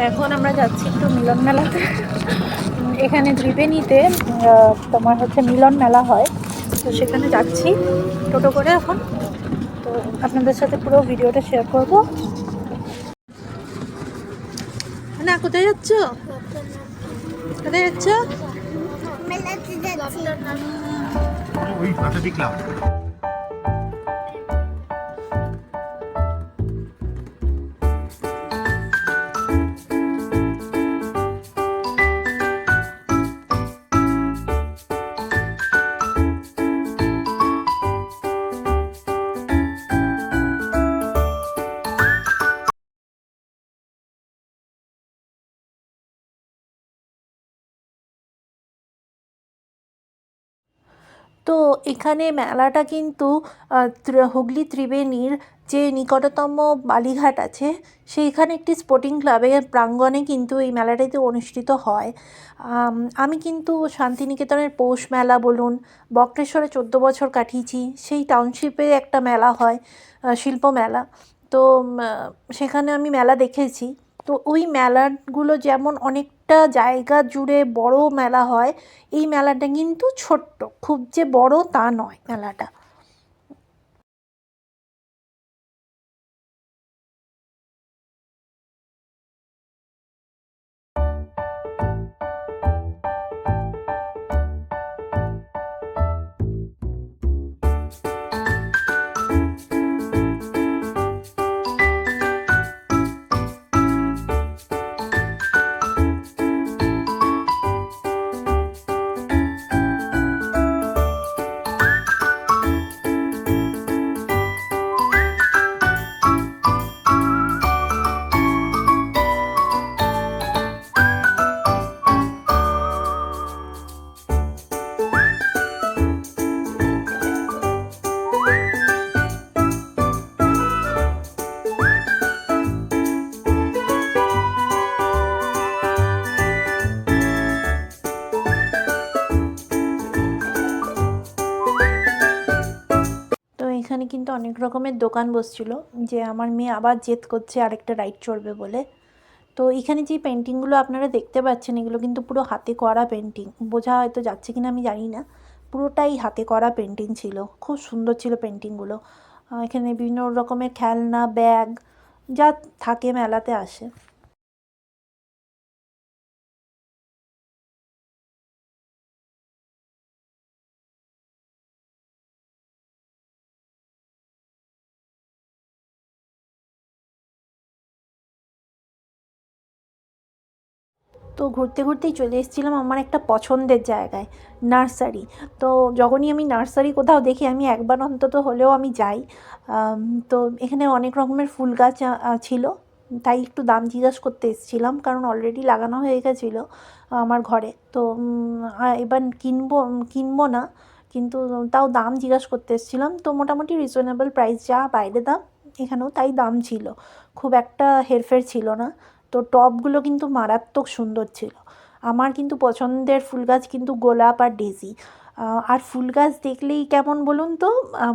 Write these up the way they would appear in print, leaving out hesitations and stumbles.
এখন আমরা যাচ্ছি একটু মিলন মেলাতে। এখানে ত্রিবেণীতে তোমার হচ্ছে মিলন মেলা হয়, তো সেখানে যাচ্ছি টোটো করে এখন। তো আপনাদের সাথে পুরো ভিডিওটা শেয়ার করব। না, কোথায় যাচ্ছ? কোথায় যাচ্ছ? ওই কথা দেখলাম। তো এখানে মেলাটা কিন্তু হুগলি ত্রিবেণীর যে নিকটতম বালিঘাট আছে সেইখানে একটি স্পোর্টিং ক্লাবের প্রাঙ্গণে কিন্তু এই মেলাটাতে অনুষ্ঠিত হয়। আমি কিন্তু শান্তিনিকেতনের পৌষ মেলা বলুন, বক্রেশ্বরে 14 বছর কাটিয়েছি, সেই টাউনশিপে একটা মেলা হয়, শিল্প মেলা। তো সেখানে আমি মেলা দেখেছি। তো ওই মেলাগুলো যেমন অনেকটা জায়গা জুড়ে বড় মেলা হয়, এই মেলাটা কিন্তু ছোট্ট, খুব যে বড় তা নয় মেলাটা। তো এখানে কিন্তু অনেক রকমের দোকান বসছিল, যে আমার মেয়ে আবার জেদ করছে আরেকটা রাইড চড়বে বলে। তো এখানে যে পেন্টিংগুলো আপনারা দেখতে পাচ্ছেন, এগুলো কিন্তু পুরো হাতে করা পেন্টিং। বোঝা হয়তো যাচ্ছে কিনা আমি জানি না, পুরোটাই হাতে করা পেন্টিং ছিল। খুব সুন্দর ছিল পেন্টিংগুলো। এখানে বিভিন্ন রকমের খেলনা, ব্যাগ যা থাকে মেলাতে আসে। তো ঘুরতে ঘুরতেই চলে এসেছিলাম আমার একটা পছন্দের জায়গায়, নার্সারি। তো যখনই আমি নার্সারি কোথাও দেখি, আমি একবার অন্তত হলেও আমি যাই। তো এখানে অনেক রকমের ফুল গাছ ছিল, তাই একটু দাম জিজ্ঞেস করতে এসেছিলাম, কারণ অলরেডি লাগানো হয়ে গেছিলো আমার ঘরে। তো এবার কিনবো না, কিন্তু তাও দাম জিজ্ঞেস করতে এসেছিলাম। তো মোটামুটি রিজনেবল প্রাইস, যা বাইরে দাম এখানেও তাই দাম ছিল, খুব একটা হেরফের ছিল না। তো টবগুলো কিন্তু মারাত্মক সুন্দর ছিল। আমার কিন্তু পছন্দের ফুল গাছ কিন্তু গোলাপ আর ডেজি। আর ফুল গাছ দেখলেই কেমন বলুন তো,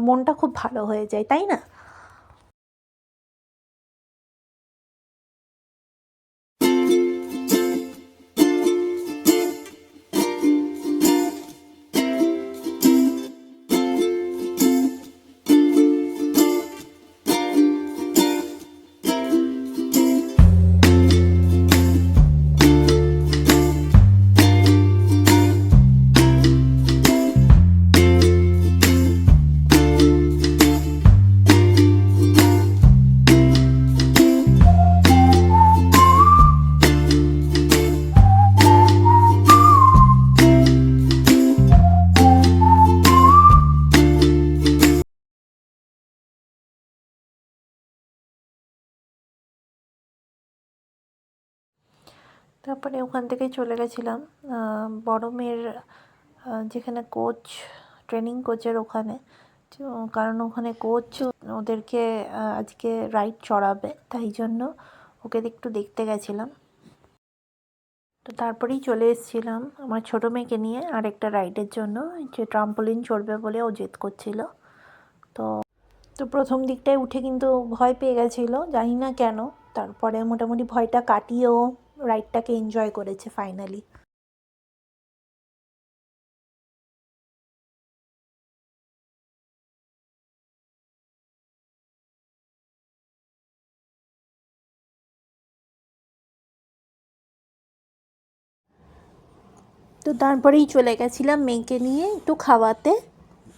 মনটা খুব ভালো হয়ে যায়, তাই না? তারপরে ওখান থেকে চলে গেছিলাম বড় মেয়ের যেখানে কোচ, ট্রেনিং কোচের ওখানে। তো কারণ ওখানে কোচ ওদেরকে আজকে রাইড চড়াবে, তাই জন্য ওকে একটু দেখতে গেছিলাম। তো তারপরেই চলে এসেছিলাম আমার ছোটো মেয়েকে নিয়ে আরেকটা রাইডের জন্য, যে ট্রাম্পোলিন চড়বে বলে ও জেদ করছিল। তো তো প্রথম দিকটায় উঠে কিন্তু ভয় পেয়ে গেছিলো, জানি না কেন। তারপরে মোটামুটি ভয়টা কাটিয়েও রাইডটাকে এনজয় করেছে ফাইনালি। তো তারপরেই চলে গেছিলাম মেয়েকে নিয়ে একটু খাওয়াতে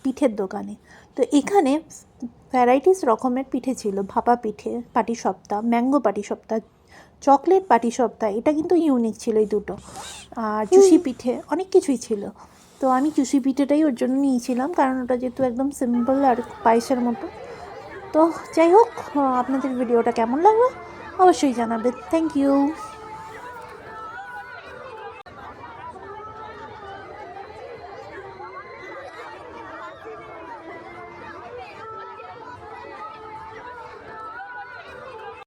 পিঠের দোকানে। তো এখানে ভ্যারাইটিস রকমের পিঠে ছিল, ভাপা পিঠে, পাটিসাপটা, ম্যাঙ্গো পাটিসাপটা, চকলেট পাটিসাপটা, এটা কিন্তু ইউনিক ছিল এই দুটো, আর চুষি পিঠে, অনেক কিছুই ছিল। তো আমি চুষি পিঠেটাই ওর জন্য নিয়েছিলাম, কারণ ওটা যেহেতু একদম সিম্পল আর পায়েসের মতো। তো যাই হোক, আপনাদের ভিডিওটা কেমন লাগলো অবশ্যই জানাবেন। Thank you.